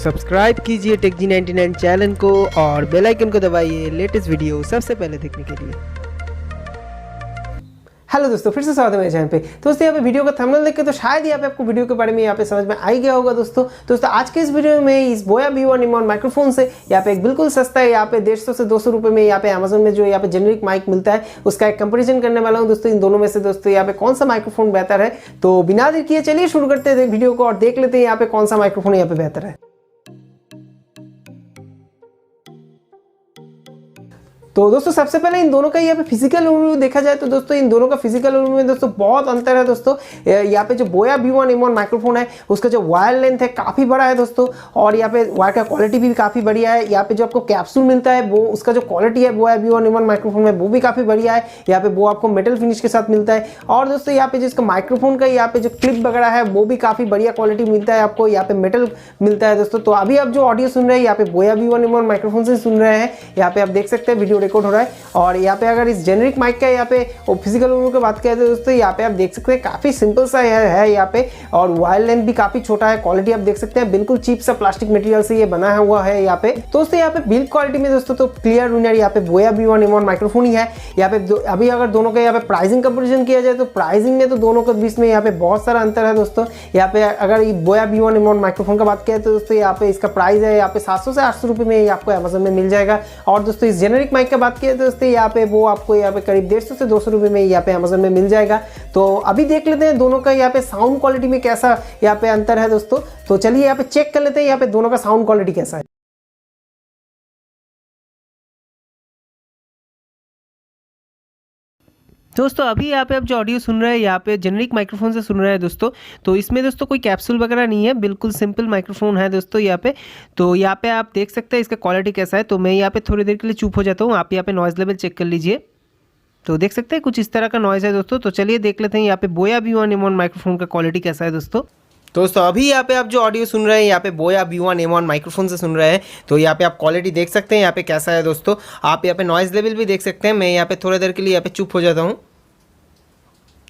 Subscribe कीजिए take G99 channel को और बेल आइकन को दबाइए लेटेस्ट वीडियो सबसे पहले देखने के लिए। हेलो दोस्तों, फिर से स्वागत है मेरे चैनल पे। दोस्तों यहाँ पे वीडियो का थंबनेल देख के तो शायद यहाँ पे आपको वीडियो के बारे में यहाँ पे समझ में आ ही गया होगा। दोस्तों आज के इस वीडियो में इस बोया B1M1 माइक्रोफोन से यहाँ पे एक बिल्कुल सस्ता है, यहाँ पे 150 से 200 रुपये में यहाँ पे अमेजोन में जो यहाँ पे जेनरिक माइक मिलता है उसका एक कंपेरिजन करने वाला हूँ। दोस्तों इन दोनों में से दोस्तों यहाँ पे कौन सा माइक्रोफोन बेहतर है, तो बिना देर किए चलिए शुरू करते हैं वीडियो को और देख लेते हैं यहाँ पे कौन सा माइक्रोफोन यहाँ पे बेहतर है। तो दोस्तों सबसे पहले इन दोनों का यहाँ पे फिजिकल ओवरव्यू देखा जाए तो दोस्तों इन दोनों का फिजिकल ओवरव्यू में दोस्तों बहुत अंतर है। दोस्तों यहाँ पे जो बोया B1M1 माइक्रोफोन है उसका जो वायर लेंथ है काफ़ी बड़ा है दोस्तों, और यहाँ पे वायर का क्वालिटी भी काफ़ी बढ़िया है। यहाँ पे जो आपको कैप्सूल मिलता है वो उसका जो क्वालिटी है बोया B1M1 माइक्रोफोन में वो भी काफ़ी बढ़िया है। यहाँ पे वो आपको मेटल फिनिश के साथ मिलता है, और दोस्तों यहाँ पे जो इसका माइक्रोफोन का यहाँ पे जो क्लिप वगैरह है वो भी काफ़ी बढ़िया क्वालिटी मिलता है आपको, यहाँ पे मेटल मिलता है दोस्तों। तो अभी आप जो ऑडियो सुन रहे हैं यहाँ पे बोया B1M1 माइक्रोफोन से सुन रहे हैं, यहाँ पे आप देख सकते हैं वीडियो रिकॉर्ड हो रहा है। और यहाँ पे अगर इस जेनरिक माइक का यहाँ पे फिजिकल ओवरव्यू की बात करें तो दोस्तों यहाँ पे आप देख सकते हैं काफ़ी सिंपल सा है यहाँ पे, और वायर लेंथ भी काफ़ी छोटा है। क्वालिटी आप देख सकते हैं बिल्कुल चीप सा प्लास्टिक मटेरियल से ये बना हुआ है यहाँ पे। दोस्तों यहाँ पे बिल्ड क्वालिटी में दोस्तों तो क्लियर विनर यहाँ पे बोया B1M1 माइक्रोफोन ही है। यहाँ पे अभी अगर दोनों का यहाँ पे प्राइसिंग कंपेरिजन किया जाए तो प्राइसिंग में तो दोनों के बीच में यहाँ पे बहुत सारा अंतर है दोस्तों। यहाँ पे अगर बोया B1M1 माइक्रोफोन का बात करें तो दोस्तों यहाँ पे इसका प्राइस है यहाँ पे 700 से 800 रुपये में आपको अमेजोन में मिल जाएगा। और दोस्तों इस जेनरिक माइक का बात करें तो दोस्तों यहाँ पे वो आपको यहाँ पे करीब 150 से 200 रुपये में यहाँ पे अमेजोन में मिल जाएगा। तो अभी देख लेते हैं दोनों का यहाँ पे साउंड क्वालिटी में कैसा यहाँ पे अंतर है दोस्तों। तो चलिए यहाँ पे चेक कर लेते हैं यहाँ पे दोनों का साउंड क्वालिटी कैसा है। दोस्तों अभी यहाँ पे आप जो ऑडियो सुन रहे हैं यहाँ पे जेनरिक माइक्रोफोन से सुन रहे हैं दोस्तों, तो इसमें दोस्तों कोई कैप्सूल वगैरह नहीं है, बिल्कुल सिंपल माइक्रोफोन है दोस्तों यहाँ पे। तो यहाँ पे आप देख सकते हैं इसका क्वालिटी कैसा है। तो मैं यहाँ पे थोड़ी देर के लिए चुप हो जाता हूँ, आप यहाँ पे नॉइज़ लेवल चेक कर लीजिए। तो देख सकते हैं कुछ इस तरह का नॉइज़ है दोस्तों। तो चलिए देख लेते हैं यहाँ पे बोया B1M1 माइक्रोफोन का क्वालिटी कैसा है दोस्तों अभी यहाँ पे आप जो ऑडियो सुन रहे हैं यहाँ पे बोया B1M1 माइक्रोफोन से सुन रहे हैं, तो यहाँ पे आप क्वालिटी देख सकते हैं यहाँ पे कैसा है दोस्तों। आप यहाँ पे नॉइज़ लेवल भी देख सकते हैं। मैं यहाँ पे थोड़ी देर के लिए यहाँ पे चुप हो जाता हूँ,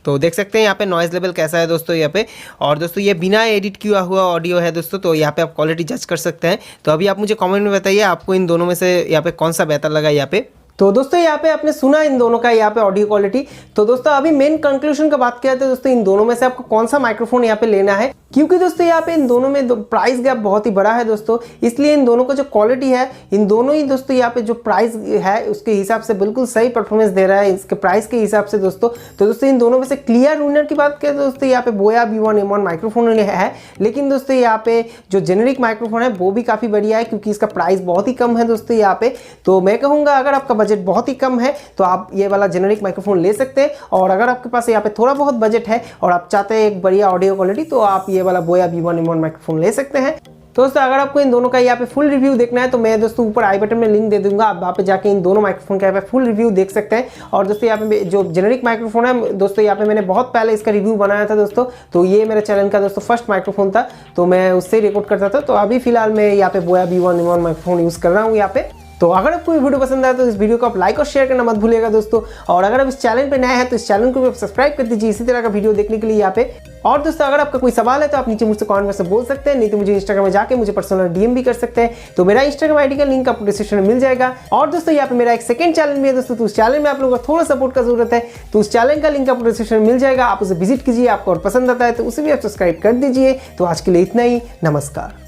तो देख सकते हैं यहाँ पे नॉइज़ लेवल कैसा है दोस्तों यहाँ पे। और दोस्तों ये बिना एडिट किया हुआ ऑडियो है दोस्तों, तो यहाँ पे आप क्वालिटी जज कर सकते हैं। तो अभी आप मुझे कमेंट में बताइए आपको इन दोनों में से यहाँ पे कौन सा बेहतर लगा यहाँ पे। तो दोस्तों यहाँ पे आपने सुना इन दोनों का यहाँ पे ऑडियो क्वालिटी। तो दोस्तों अभी मेन कंक्लूजन का बात किया तो दोस्तों इन दोनों में से आपको कौन सा माइक्रोफोन यहाँ पे लेना है, क्योंकि दोस्तों यहाँ पे इन दोनों में प्राइस गैप बहुत ही बड़ा है दोस्तों। इसलिए इन दोनों का जो क्वालिटी है इन दोनों ही दोस्तों यहाँ पे जो प्राइस है उसके हिसाब से बिल्कुल सही परफॉर्मेंस दे रहा है इसके प्राइस के हिसाब से दोस्तों। तो दोस्तों इन दोनों में से क्लियर विनर की बात करें तो दोस्तों यहाँ पे बोया B1M1 माइक्रोफोन है। लेकिन दोस्तों यहाँ पे जो जेनरिक माइक्रोफोन है वो भी काफ़ी बढ़िया है, क्योंकि इसका प्राइस बहुत ही कम है दोस्तों यहाँ पे। तो मैं कहूँगा अगर आपका बजट बहुत ही कम है तो आप ये वाला जेनरिक माइक्रोफोन ले सकते हैं, और अगर आपके पास यहाँ पे थोड़ा बहुत बजट है और आप चाहते हैं एक बढ़िया ऑडियो क्वालिटी तो आप ये वाला बोया B1M1 माइक्रोफोन ले सकते हैं। दोस्तों अगर आपको इन दोनों का यहाँ पे फुल रिव्यू देखना है तो मैं दोस्तों ऊपर आई बटन में लिंक दे दूंगा, आप वहाँ पे जाके इन दोनों माइक्रोफोन का यहाँ पे फुल रिव्यू देख सकते हैं। और दोस्तों यहाँ पे जो जेनरिक माइक्रोफोन है दोस्तों यहाँ पे मैंने बहुत पहले इसका रिव्यू बनाया था दोस्तों। तो ये मेरे चैनल का दोस्तों फर्स्ट माइक्रोफोन था, तो मैं उससे रिकॉर्ड करता था। तो अभी फिलहाल मैं यहाँ पे बोया B1M1 माइक्रोफोन यूज़ कर रहा हूँ यहाँ पे। तो अगर आपको ये वीडियो पसंद आया तो इस वीडियो को आप लाइक और शेयर करना मत भूलिएगा दोस्तों। और अगर आप इस चैनल पे नए हैं तो इस चैनल को भी सब्सक्राइब कर दीजिए इसी तरह का वीडियो देखने के लिए यहाँ पे। और दोस्तों अगर आपका कोई सवाल है तो आप नीचे मुझसे कमेंट में से बोल सकते हैं, नहीं तो मुझे इंस्टाग्राम में जाके मुझे पर्सनल डीएम भी कर सकते हैं। तो मेरा इंस्टाग्राम आईडी का लिंक आपको डिस्क्रिप्शन में मिल जाएगा। और दोस्तों यहाँ पे मेरा एक सेकंड चैनल भी है दोस्तों, तो उस चैनल में आप लोगों को थोड़ा सपोर्ट का जरूरत है, तो उस चैनल का लिंक आपको डिस्क्रिप्शन में मिल जाएगा। आप उसे विजिट कीजिए, आपको और पसंद आता है तो उसे भी आप सब्सक्राइब कर दीजिए। तो आज के लिए इतना ही, नमस्कार।